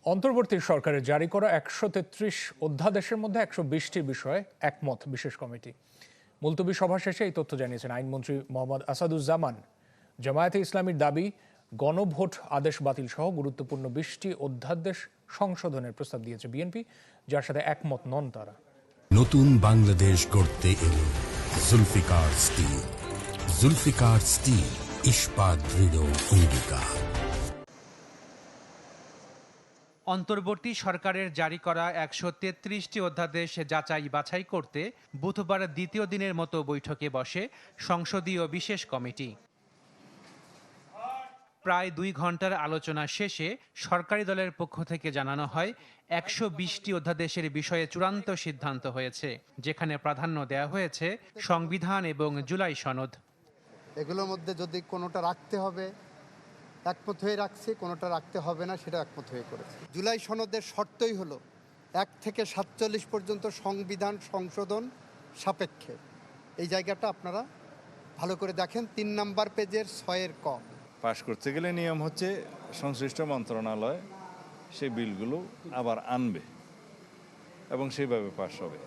অন্তর্বর্তী সরকারের জারি করা ১৩৩ অধ্যাদেশের মধ্যে ১২০টি বিষয়ে একমত বিশেষ কমিটি। মুলতবি সভা শেষে এই তথ্য জানিয়েছেন আইনমন্ত্রী মোহাম্মদ আসাদুজ্জামান। জামায়াতে ইসলামীর দাবি, গণভোট আদেশ বাতিল সহ গুরুত্বপূর্ণ ২০টি অধ্যাদেশ সংশোধনের প্রস্তাব দিয়েছে বিএনপি, যার সাথে একমত নন তারা। নতুন বাংলাদেশ গড়তে এলো জুলফিকার স্টিল। জুলফিকার স্টিল, ইস্পাত দৃঢ় অঙ্গীকার। অন্তর্বর্তী সরকারের জারি করা ১৩৩টি অধ্যাদেশ যাচাই বাছাই করতে বুধবার দ্বিতীয় দিনের মতো বৈঠকে বসে সংসদীয় বিশেষ কমিটি। প্রায় ২ ঘন্টার আলোচনা শেষে সরকারি দলের পক্ষ থেকে জানানো হয় ১২০টি অধ্যাদেশের বিষয়ে চূড়ান্ত সিদ্ধান্ত হয়েছে, যেখানে প্রাধান্য দেওয়া হয়েছে সংবিধান এবং জুলাই সনদ। এগুলোর মধ্যে যদি কোনোটা রাখতে হবে একমত হয়ে রাখছে, কোনোটা রাখতে হবে না সেটা একমত হয়ে করেছে। জুলাই সনদের শর্তই হলো ১ থেকে ৪৭ পর্যন্ত সংবিধান সংশোধন সাপেক্ষে। এই জায়গাটা আপনারা ভালো করে দেখেন, ৩ নম্বর পেজের ৬-এর ক। পাশ করতে গেলে নিয়ম হচ্ছে সংশ্লিষ্ট মন্ত্রণালয় সেই বিলগুলো আবার আনবে এবং সেইভাবে পাশ হবে।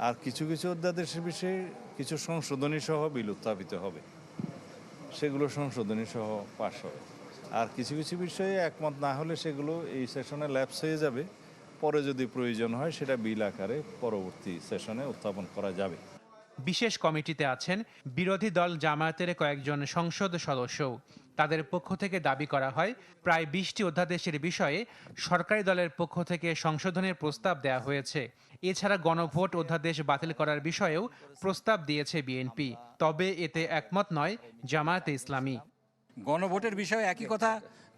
আর কিছু কিছু অধ্যাদেশের বিষয়ে কিছু সংশোধনী সহ বিল উত্থাপিত হবে, সেগুলো সংশোধনী সহ পাশ হবে। আর কিছু কিছু বিষয়ে একমত না হলে সেগুলো এই সেশনে ল্যাপস হয়ে যাবে, পরে যদি প্রয়োজন হয় সেটা বিল আকারে পরবর্তী সেশনে উত্থাপন করা যাবে। বিশেষ কমিটিতে আছেন বিরোধী দল জামায়াতের কয়েকজন সংসদ সদস্যও। তাদের পক্ষ থেকে দাবি করা হয়, প্রায় ২০টি অধ্যাদেশের বিষয়ে সরকারি দলের পক্ষ থেকে সংশোধনের প্রস্তাব দেওয়া হয়েছে। এছাড়া গণভোট অধ্যাদেশ বাতিল করার বিষয়েও প্রস্তাব দিয়েছে বিএনপি, তবে এতে একমত নয় জামায়াতে ইসলামী। গণভোটের বিষয়ে একই কথা,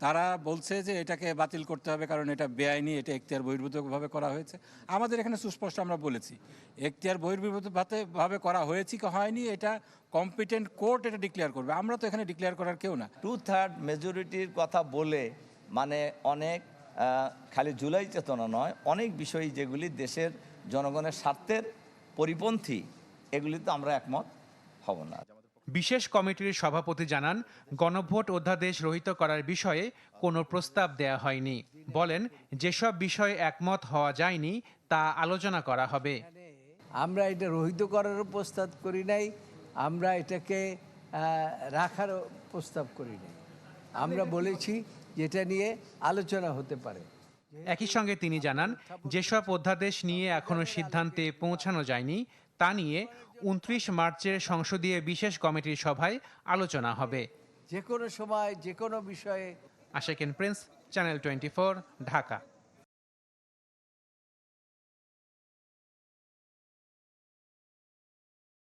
তারা বলছে যে এটাকে বাতিল করতে হবে কারণ এটা বেআইনি, এটা এখতিয়ার বহির্ভূতভাবে করা হয়েছে। আমাদের এখানে সুস্পষ্ট আমরা বলেছি এখতিয়ার বহির্ভূতভাবে করা হয়েছে কি হয়নি এটা কম্পিটেন্ট কোর্ট এটা ডিক্লেয়ার করবে, আমরা তো এখানে ডিক্লেয়ার করার কেউ না। 2/3 মেজরিটির কথা বলে মানে অনেক খালি জুলাই চেতনা নয়, অনেক বিষয় যেগুলি দেশের জনগণের স্বার্থের পরিপন্থী, এগুলিতে আমরা একমত হব না। বিশেষ কমিটির সভাপতি জানান, গণভোট অধ্যাদেশ রহিত করার বিষয়ে কোনো প্রস্তাব দেয়া হয়নি। বলেন, যেসব বিষয়ে একমত হওয়া যায়নি তা আলোচনা করা হবে। আমরা এটা রহিত করারও প্রস্তাব করি নাই, আমরা এটাকে রাখারও প্রস্তাব করি নাই। আমরা বলেছি যেটা নিয়ে আলোচনা হতে পারে। একই সঙ্গে তিনি জানান, যেসব অধ্যাদেশ নিয়ে এখনো সিদ্ধান্তে পৌঁছানো যায়নি তা নিয়ে ২৯ মার্চের সংসদীয় বিশেষ কমিটির সভায় আলোচনা হবে। যে কোনো সময় যে কোনো বিষয়ে। আশিকুন প্রিন্স, চ্যানেল 24, ঢাকা।